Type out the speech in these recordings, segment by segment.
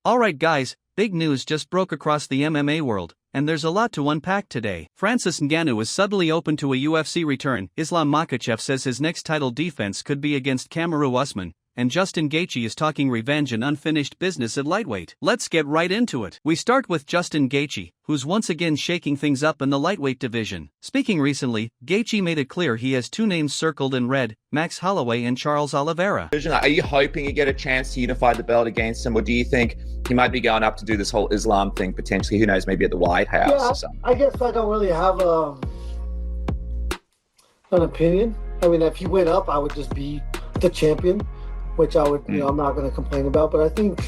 Alright guys, big news just broke across the MMA world, and there's a lot to unpack today. Francis Ngannou is suddenly open to a UFC return. Islam Makhachev says his next title defense could be against Kamaru Usman, and Justin Gaethje is talking revenge and unfinished business at lightweight. Let's get right into it. We start with Justin Gaethje, who's once again shaking things up in the lightweight division. Speaking recently, Gaethje made it clear he has two names circled in red, Max Holloway and Charles Oliveira. Are you hoping you get a chance to unify the belt against him, or do you think he might be going up to do this whole Islam thing potentially? Who knows, maybe at the White House or something? I guess I don't really have an opinion. I mean, if he went up, I would just be the champion, which I would, I'm not going to complain about. But I think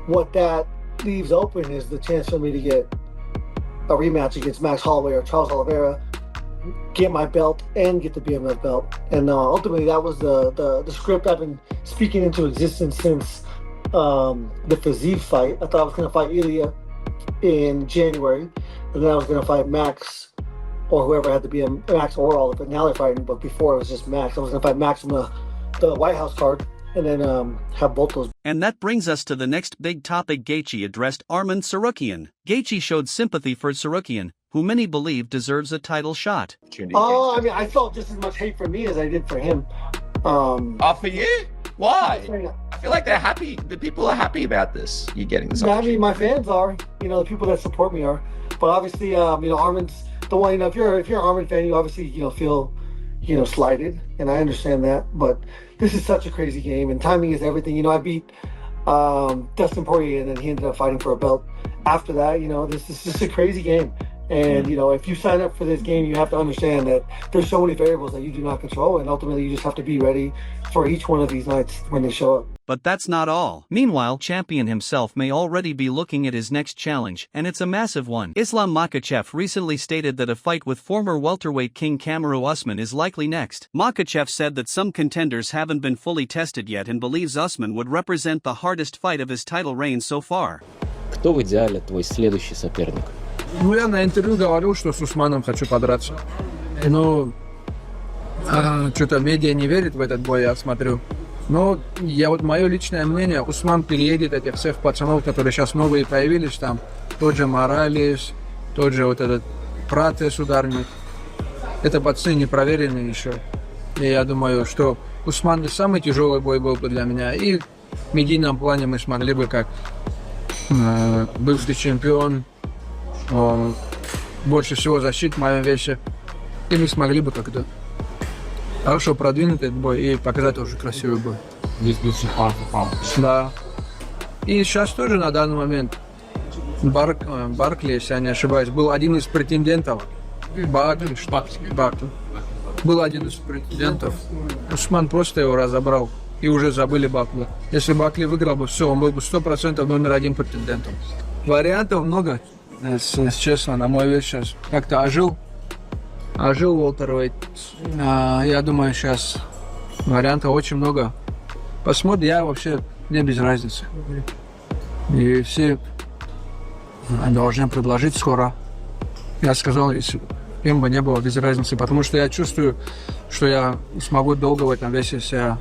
what that leaves open is the chance for me to get a rematch against Max Holloway or Charles Oliveira, get my belt and get the BMF belt. And ultimately, that was the script I've been speaking into existence since the Physique fight. I thought I was going to fight Ilya in January, and then I was going to fight Max or whoever had to be Max or Oliver. Now they're fighting, but before it was just Max. I was going to fight Max on the White House card, and then have both those. And that brings us to the next big topic. Gaethje addressed Arman Tsarukyan. Gaethje showed sympathy for Tsarukyan, who many believe deserves a title shot. Oh, I mean, I felt just as much hate for me as I did for him. For you? Why? I feel like they're happy. The people are happy about this. You getting this? I mean, my fans are. The people that support me are. But obviously, Arman's the one. If you're an Arman fan, you obviously feel slighted, and I understand that. But this is such a crazy game, and timing is everything. I beat Dustin Poirier, and then he ended up fighting for a belt after that. This is just a crazy game. And, if you sign up for this game, you have to understand that there's so many variables that you do not control, and ultimately you just have to be ready for each one of these nights when they show up. But that's not all. Meanwhile, champion himself may already be looking at his next challenge, and it's a massive one. Islam Makhachev recently stated that a fight with former welterweight king Kamaru Usman is likely next. Makhachev said that some contenders haven't been fully tested yet and believes Usman would represent the hardest fight of his title reign so far. Кто в идеале твой следующий соперник? Я на интервью говорил, что с Усманом хочу подраться. Но что-то медиа не верит в этот бой, я смотрю. Но мое личное мнение, Усман переедет этих всех пацанов, которые сейчас новые появились там. Тот же Моралес, тот же этот Пратес ударник. Это пацаны не проверенные еще. И я думаю, что Усман не самый тяжелый бой был бы для меня. И в медийном плане мы смогли бы, как бывший чемпион, больше всего защит в моем весе, и мы смогли бы как-то хорошо продвинуть этот бой и показать уже красивый бой. Да. И сейчас тоже на данный момент Баркли, если я не ошибаюсь, был один из претендентов. Баркли. Был один из претендентов. Усман просто его разобрал. И уже забыли Бакли. Если Бакли выиграл бы, все, он был бы 100% номер один претендентом. Вариантов много. Если честно, на мой вес сейчас как-то ожил welterweight. Я думаю, сейчас вариантов очень много. Посмотрим, я вообще мне без разницы. И все должны предложить скоро. Я сказал, если им бы не было без разницы, потому что я чувствую, что я смогу долго в этом весе себя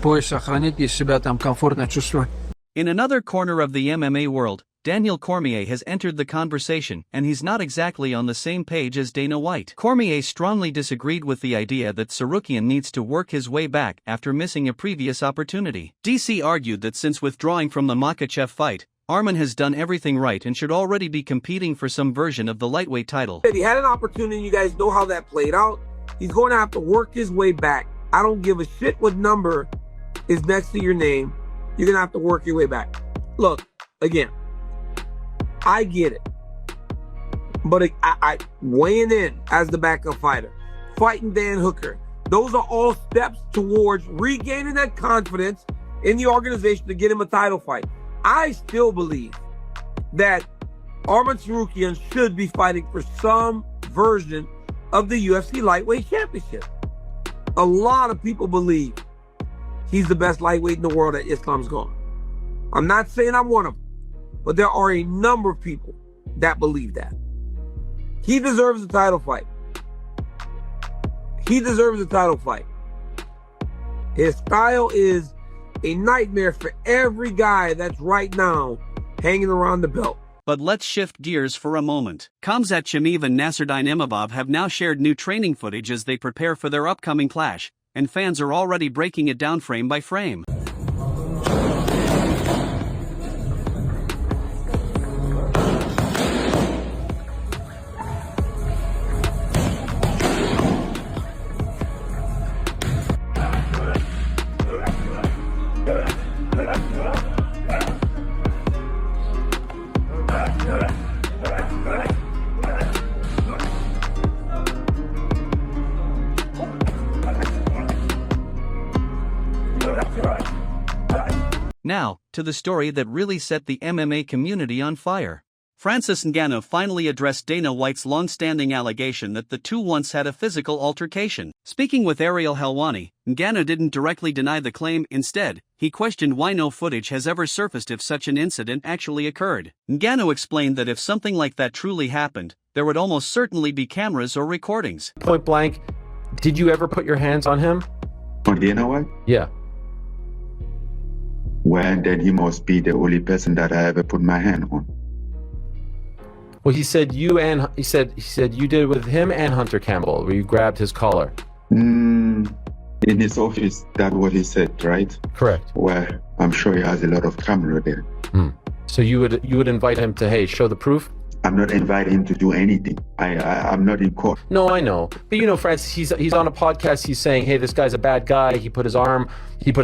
пояс сохранить и себя там комфортно чувствовать. In another corner of the MMA world, Daniel Cormier has entered the conversation, and he's not exactly on the same page as Dana White. Cormier strongly disagreed with the idea that Tsarukyan needs to work his way back after missing a previous opportunity. DC argued that since withdrawing from the Makhachev fight, Arman has done everything right and should already be competing for some version of the lightweight title. He had an opportunity, you guys know how that played out. He's going to have to work his way back. I don't give a shit what number is next to your name. You're going to have to work your way back. Look, again, I get it. But I weighing in as the backup fighter, fighting Dan Hooker, those are all steps towards regaining that confidence in the organization to get him a title fight. I still believe that Arman Tsarukyan should be fighting for some version of the UFC lightweight championship. A lot of people believe he's the best lightweight in the world that Islam's gone. I'm not saying I'm one of them, but there are a number of people that believe that. He deserves a title fight. He deserves a title fight. His style is a nightmare for every guy that's right now hanging around the belt. But let's shift gears for a moment. Khamzat Chimaev and Nasruddin Imavov have now shared new training footage as they prepare for their upcoming clash, and fans are already breaking it down frame by frame. Now, to the story that really set the MMA community on fire. Francis Ngannou finally addressed Dana White's long-standing allegation that the two once had a physical altercation. Speaking with Ariel Helwani, Ngannou didn't directly deny the claim. Instead, he questioned why no footage has ever surfaced if such an incident actually occurred. Ngannou explained that if something like that truly happened, there would almost certainly be cameras or recordings. Point blank, did you ever put your hands on him? On Dana White? Yeah. Well, then he must be the only person that I ever put my hand on. Well, he said you did it with him and Hunter Campbell, where you grabbed his collar. In his office, that's what he said, right? Correct. Well, I'm sure he has a lot of camera there. So you would invite him to, hey, show the proof? I'm not inviting him to do anything. I'm not in court. No, I know. But you know, Francis, he's on a podcast. He's saying, hey, this guy's a bad guy. He put his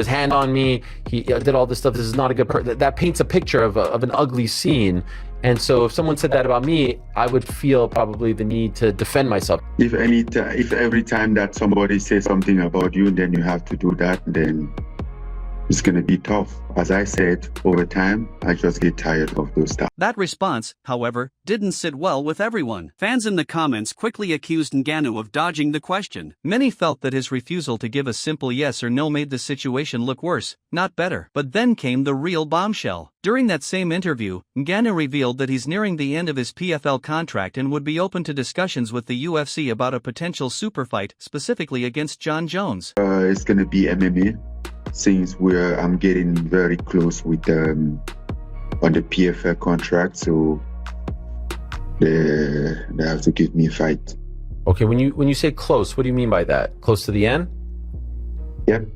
hand on me. He did all this stuff. This is not a good person. That paints a picture of an ugly scene. And so if someone said that about me, I would feel probably the need to defend myself. If every time that somebody says something about you, then you have to do that, then it's going to be tough. As I said, over time, I just get tired of those stuff. That response, however, didn't sit well with everyone. Fans in the comments quickly accused Ngannou of dodging the question. Many felt that his refusal to give a simple yes or no made the situation look worse, not better. But then came the real bombshell. During that same interview, Ngannou revealed that he's nearing the end of his PFL contract and would be open to discussions with the UFC about a potential super fight, specifically against Jon Jones. It's going to be MMA. Since I'm getting very close with on the PFL contract, so they have to give me a fight. Okay, when you say close, what do you mean by that? Close to the end? Yep.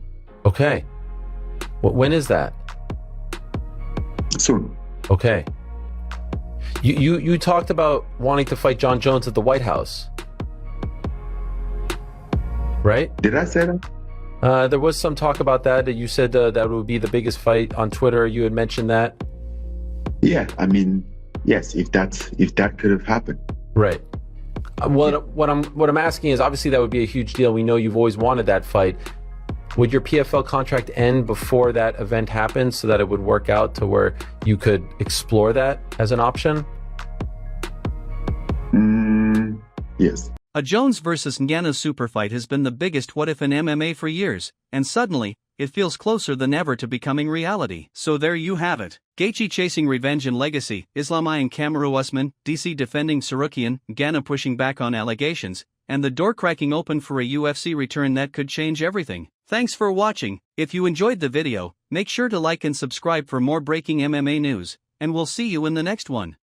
Okay. When is that? Soon. Okay. You talked about wanting to fight Jon Jones at the White House, right? Did I say that? There was some talk about that. You said that would be the biggest fight on Twitter. You had mentioned that. Yeah, I mean, yes, if that could have happened. Right. What I'm asking is, obviously that would be a huge deal. We know you've always wanted that fight. Would your PFL contract end before that event happens so that it would work out to where you could explore that as an option? Yes. A Jones vs. Ngannou super fight has been the biggest what if in MMA for years, and suddenly, it feels closer than ever to becoming reality. So there you have it. Gaethje chasing revenge and legacy, Islam eyeing Kamaru Usman, DC defending Tsarukyan, Ngannou pushing back on allegations, and the door cracking open for a UFC return that could change everything. Thanks for watching. If you enjoyed the video, make sure to like and subscribe for more breaking MMA news, and we'll see you in the next one.